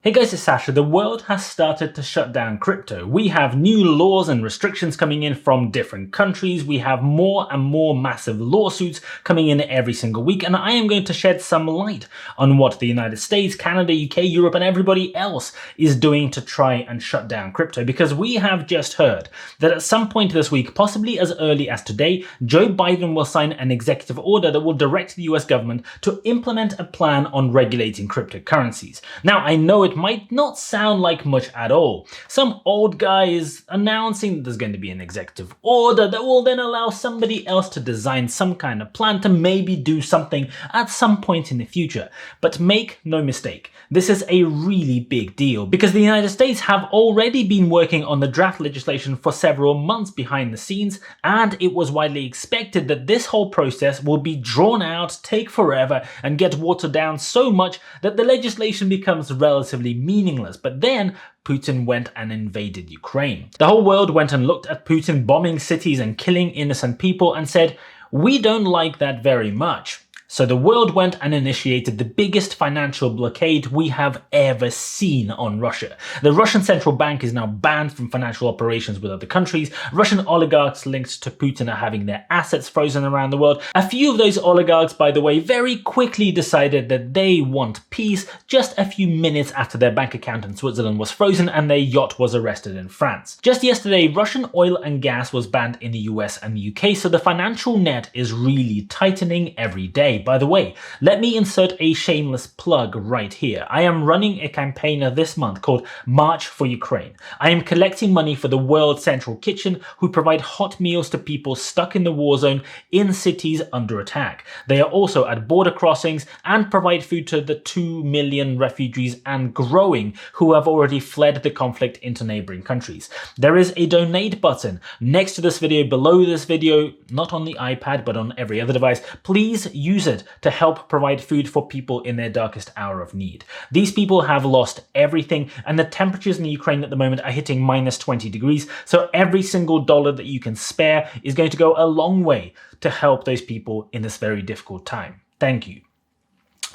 Hey guys, it's Sasha. The world has started to shut down crypto. We have new laws and restrictions coming in from different countries. We have more and more massive lawsuits coming in every single week, and I am going to shed some light on what the United States, Canada, UK, Europe, and everybody else is doing to try and shut down crypto, because we have just heard that at some point this week, possibly as early as today, Joe Biden will sign an executive order that will direct the US government to implement a plan on regulating cryptocurrencies. Now, I know it might not sound like much at all. Some old guy is announcing that there's going to be an executive order that will then allow somebody else to design some kind of plan to maybe do something at some point in the future. But make no mistake, this is a really big deal, because the United States have already been working on the draft legislation for several months behind the scenes, and it was widely expected that this whole process will be drawn out, take forever, and get watered down so much that the legislation becomes relatively meaningless. But then Putin went and invaded Ukraine. The whole world went and looked at Putin bombing cities and killing innocent people and said, "We don't like that very much." So the world went and initiated the biggest financial blockade we have ever seen on Russia. The Russian central bank is now banned from financial operations with other countries. Russian oligarchs linked to Putin are having their assets frozen around the world. A few of those oligarchs, by the way, very quickly decided that they want peace just a few minutes after their bank account in Switzerland was frozen and their yacht was arrested in France. Just yesterday, Russian oil and gas was banned in the US and the UK, so the financial net is really tightening every day. By the way, let me insert a shameless plug right here. I am running a campaign this month called March for Ukraine. I am collecting money for the World Central Kitchen, who provide hot meals to people stuck in the war zone in cities under attack. They are also at border crossings and provide food to the 2 million refugees and growing who have already fled the conflict into neighboring countries. There is a donate button next to this video, below this video, not on the iPad but on every other device. Please use it to help provide food for people in their darkest hour of need. These people have lost everything, and the temperatures in Ukraine at the moment are hitting minus 20 degrees, so every single dollar that you can spare is going to go a long way to help those people in this very difficult time. Thank you.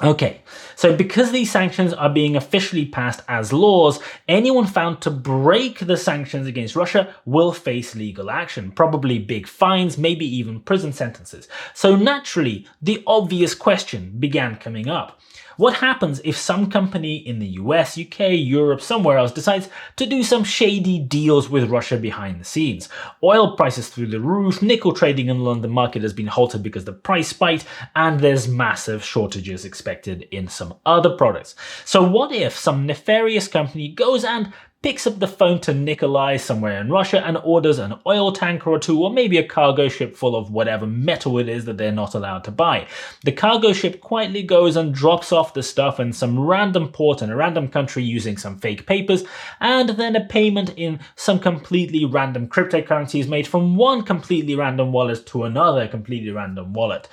Okay, so because these sanctions are being officially passed as laws, anyone found to break the sanctions against Russia will face legal action, probably big fines, maybe even prison sentences. So naturally, the obvious question began coming up. What happens if some company in the US, UK, Europe, somewhere else decides to do some shady deals with Russia behind the scenes? Oil prices through the roof, nickel trading in the London market has been halted because the price spiked, and there's massive shortages expected in some other products. So what if some nefarious company goes and picks up the phone to Nikolai somewhere in Russia and orders an oil tanker or two, or maybe a cargo ship full of whatever metal it is that they're not allowed to buy. The cargo ship quietly goes and drops off the stuff in some random port in a random country using some fake papers, and then a payment in some completely random cryptocurrency is made from one completely random wallet to another completely random wallet.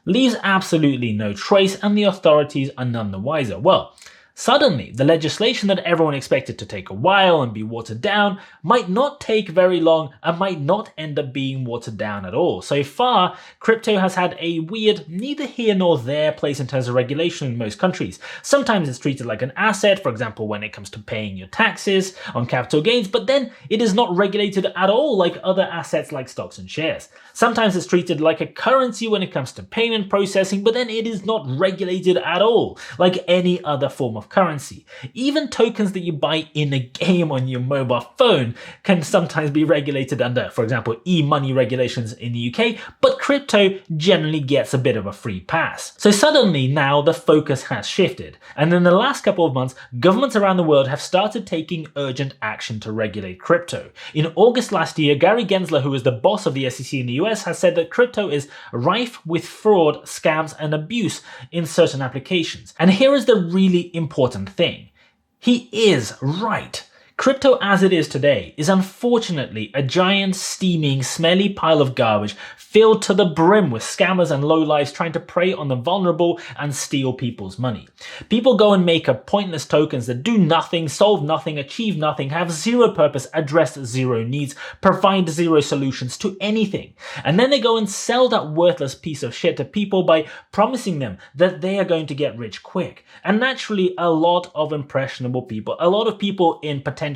Leaves absolutely no trace, and the authorities are none the wiser. Well, suddenly, the legislation that everyone expected to take a while and be watered down might not take very long and might not end up being watered down at all. So far, crypto has had a weird neither here nor there place in terms of regulation in most countries. Sometimes it's treated like an asset, for example, when it comes to paying your taxes on capital gains, but then it is not regulated at all like other assets like stocks and shares. Sometimes it's treated like a currency when it comes to payment processing, but then it is not regulated at all like any other form of currency. Even tokens that you buy in a game on your mobile phone can sometimes be regulated under, for example, e-money regulations in the UK, but crypto generally gets a bit of a free pass. So suddenly now the focus has shifted, and in the last couple of months, governments around the world have started taking urgent action to regulate crypto. In August last year, Gary Gensler, who is the boss of the SEC in the US, has said that crypto is rife with fraud, scams, and abuse in certain applications. And here is the really important thing. He is right. Crypto as it is today is unfortunately a giant, steaming, smelly pile of garbage filled to the brim with scammers and lowlifes trying to prey on the vulnerable and steal people's money. People go and make up pointless tokens that do nothing, solve nothing, achieve nothing, have zero purpose, address zero needs, provide zero solutions to anything. And then they go and sell that worthless piece of shit to people by promising them that they are going to get rich quick. And naturally, a lot of impressionable people, a lot of people in potentially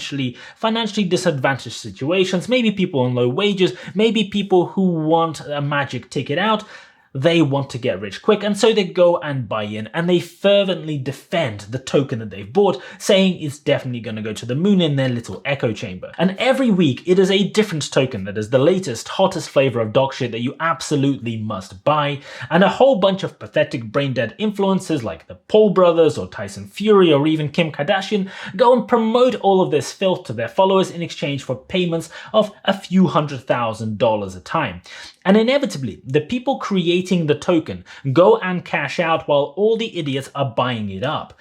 financially disadvantaged situations, maybe people on low wages, maybe people who want a magic ticket out, they want to get rich quick, and so they go and buy in and they fervently defend the token that they've bought, saying it's definitely going to go to the moon in their little echo chamber. And every week it is a different token that is the latest, hottest flavor of dog shit that you absolutely must buy, and a whole bunch of pathetic brain-dead influencers like the Paul brothers or Tyson Fury or even Kim Kardashian go and promote all of this filth to their followers in exchange for payments of a few $100,000 a time. And inevitably, the people creating the token go and cash out while all the idiots are buying it up.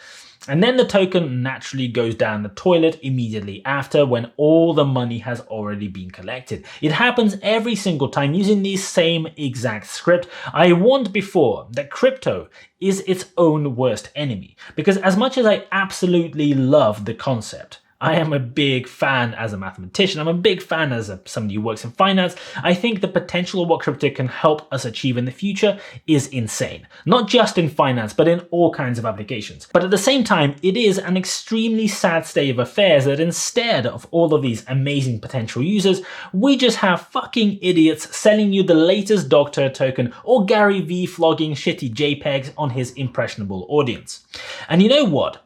And then the token naturally goes down the toilet immediately after, when all the money has already been collected. It happens every single time using the same exact script. I warned before that crypto is its own worst enemy, because as much as I absolutely love the concept, I am a big fan as a mathematician, I'm a big fan as somebody who works in finance, I think the potential of what crypto can help us achieve in the future is insane. Not just in finance, but in all kinds of applications. But at the same time, it is an extremely sad state of affairs that instead of all of these amazing potential users, we just have fucking idiots selling you the latest dog turd token or Gary Vee flogging shitty JPEGs on his impressionable audience. And you know what?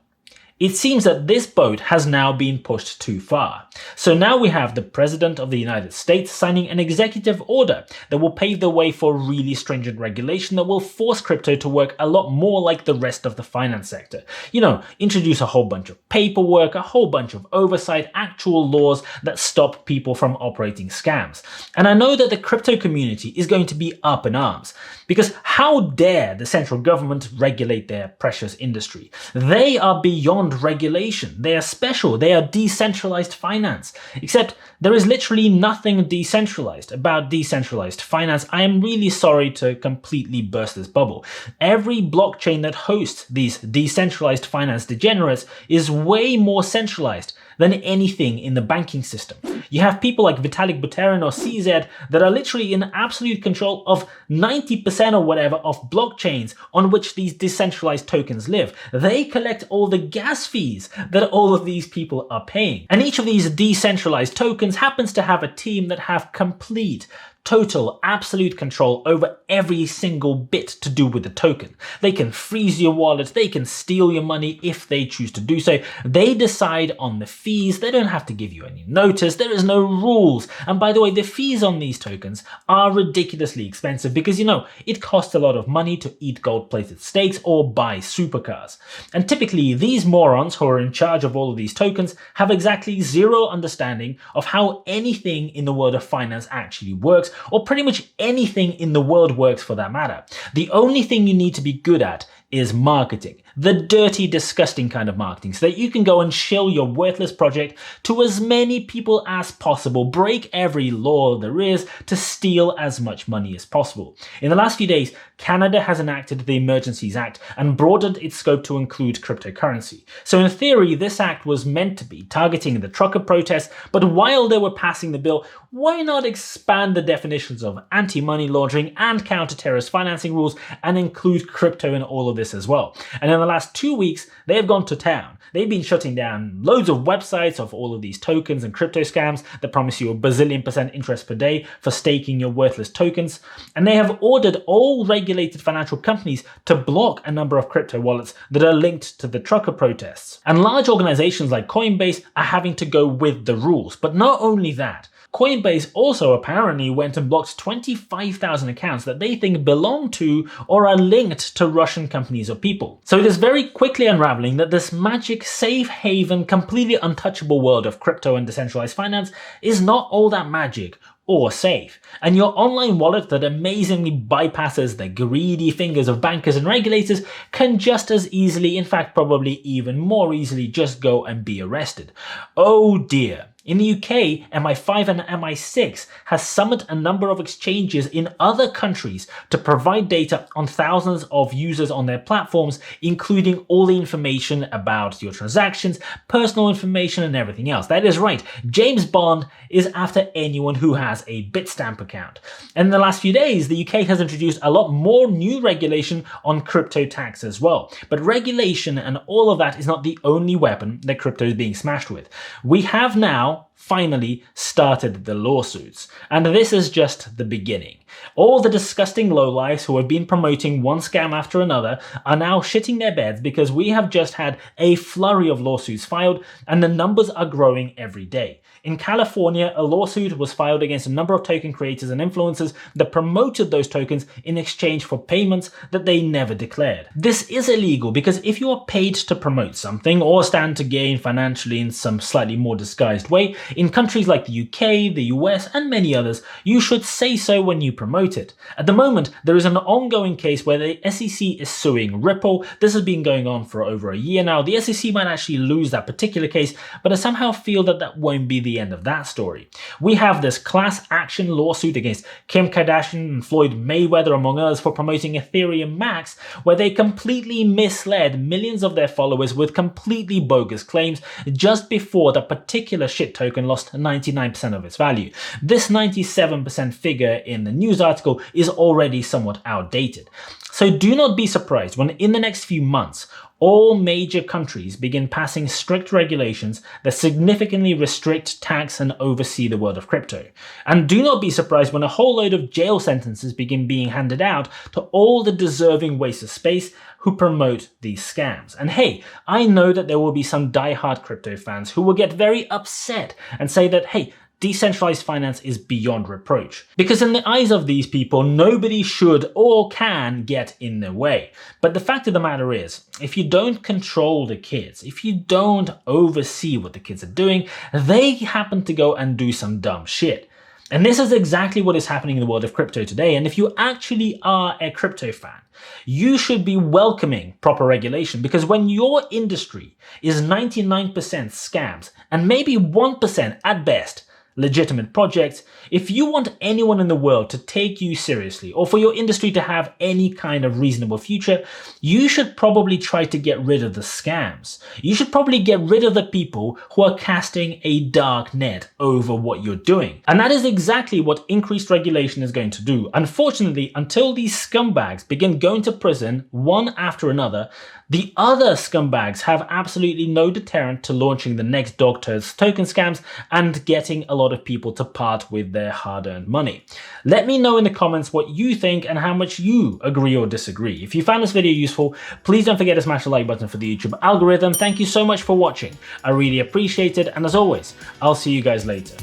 It seems that this boat has now been pushed too far. So now we have the President of the United States signing an executive order that will pave the way for really stringent regulation that will force crypto to work a lot more like the rest of the finance sector. You know, introduce a whole bunch of paperwork, a whole bunch of oversight, actual laws that stop people from operating scams. And I know that the crypto community is going to be up in arms, because how dare the central government regulate their precious industry? They are beyond regulation. They are special. They are decentralized finance. Except there is literally nothing decentralized about decentralized finance. I am really sorry to completely burst this bubble. Every blockchain that hosts these decentralized finance degenerates is way more centralized than anything in the banking system. You have people like Vitalik Buterin or CZ that are literally in absolute control of 90% or whatever of blockchains on which these decentralized tokens live. They collect all the gas fees that all of these people are paying. And each of these decentralized tokens happens to have a team that have complete, total, absolute control over every single bit to do with the token. They can freeze your wallet, they can steal your money if they choose to do so. They decide on the fees, they don't have to give you any notice, there is no rules. And by the way, the fees on these tokens are ridiculously expensive because, you know, it costs a lot of money to eat gold-plated steaks or buy supercars. And typically, these morons who are in charge of all of these tokens have exactly zero understanding of how anything in the world of finance actually works, or pretty much anything in the world works for that matter. The only thing you need to be good at is marketing. The dirty, disgusting kind of marketing, so that you can go and shill your worthless project to as many people as possible, break every law there is to steal as much money as possible. In the last few days, Canada has enacted the Emergencies Act and broadened its scope to include cryptocurrency. So in theory, this act was meant to be targeting the trucker protests, but while they were passing the bill, why not expand the definitions of anti-money laundering and counter-terrorist financing rules and include crypto in all of this as well? And in the last 2 weeks, they have gone to town. They've been shutting down loads of websites of all of these tokens and crypto scams that promise you a bazillion% interest per day for staking your worthless tokens. And they have ordered all regulated financial companies to block a number of crypto wallets that are linked to the trucker protests. And large organizations like Coinbase are having to go with the rules. But not only that, Coinbase also apparently went and blocked 25,000 accounts that they think belong to or are linked to Russian companies or people. So it is very quickly unraveling that this magic, safe haven, completely untouchable world of crypto and decentralized finance is not all that magic or safe. And your online wallet that amazingly bypasses the greedy fingers of bankers and regulators can just as easily, in fact probably even more easily, just go and be arrested. Oh dear. In the UK, MI5 and MI6 has summoned a number of exchanges in other countries to provide data on thousands of users on their platforms, including all the information about your transactions, personal information, and everything else. That is right, James Bond is after anyone who has a Bitstamp account. And in the last few days, the UK has introduced a lot more new regulation on crypto tax as well. But regulation and all of that is not the only weapon that crypto is being smashed with. We have now finally started the lawsuits. And this is just the beginning. All the disgusting lowlifes who have been promoting one scam after another are now shitting their beds because we have just had a flurry of lawsuits filed and the numbers are growing every day. In California, a lawsuit was filed against a number of token creators and influencers that promoted those tokens in exchange for payments that they never declared. This is illegal because if you are paid to promote something or stand to gain financially in some slightly more disguised way, in countries like the UK, the US, and many others, you should say so when you promote it. At the moment, there is an ongoing case where the SEC is suing Ripple. This has been going on for over a year now. The SEC might actually lose that particular case, but I somehow feel that that won't be the end of that story. We have this class action lawsuit against Kim Kardashian and Floyd Mayweather, among others, for promoting Ethereum Max, where they completely misled millions of their followers with completely bogus claims just before the particular shit token lost 99% of its value. This 97% figure in the news article is already somewhat outdated. So do not be surprised when in the next few months, all major countries begin passing strict regulations that significantly restrict, tax, and oversee the world of crypto. And do not be surprised when a whole load of jail sentences begin being handed out to all the deserving wastes of space who promote these scams. And hey, I know that there will be some diehard crypto fans who will get very upset and say that, hey, decentralized finance is beyond reproach. Because in the eyes of these people, nobody should or can get in their way. But the fact of the matter is, if you don't control the kids, if you don't oversee what the kids are doing, they happen to go and do some dumb shit. And this is exactly what is happening in the world of crypto today. And if you actually are a crypto fan, you should be welcoming proper regulation, because when your industry is 99% scams and maybe 1% at best legitimate projects, if you want anyone in the world to take you seriously or for your industry to have any kind of reasonable future, you should probably try to get rid of the scams. You should probably get rid of the people who are casting a dark net over what you're doing. And that is exactly what increased regulation is going to do. Unfortunately, until these scumbags begin going to prison one after another, the other scumbags have absolutely no deterrent to launching the next dog-turds token scams and getting a lot of people to part with their hard-earned money. Let me know in the comments what you think and how much you agree or disagree. If you found this video useful, please don't forget to smash the like button for the YouTube algorithm. Thank you so much for watching. I really appreciate it, and as always, I'll see you guys later.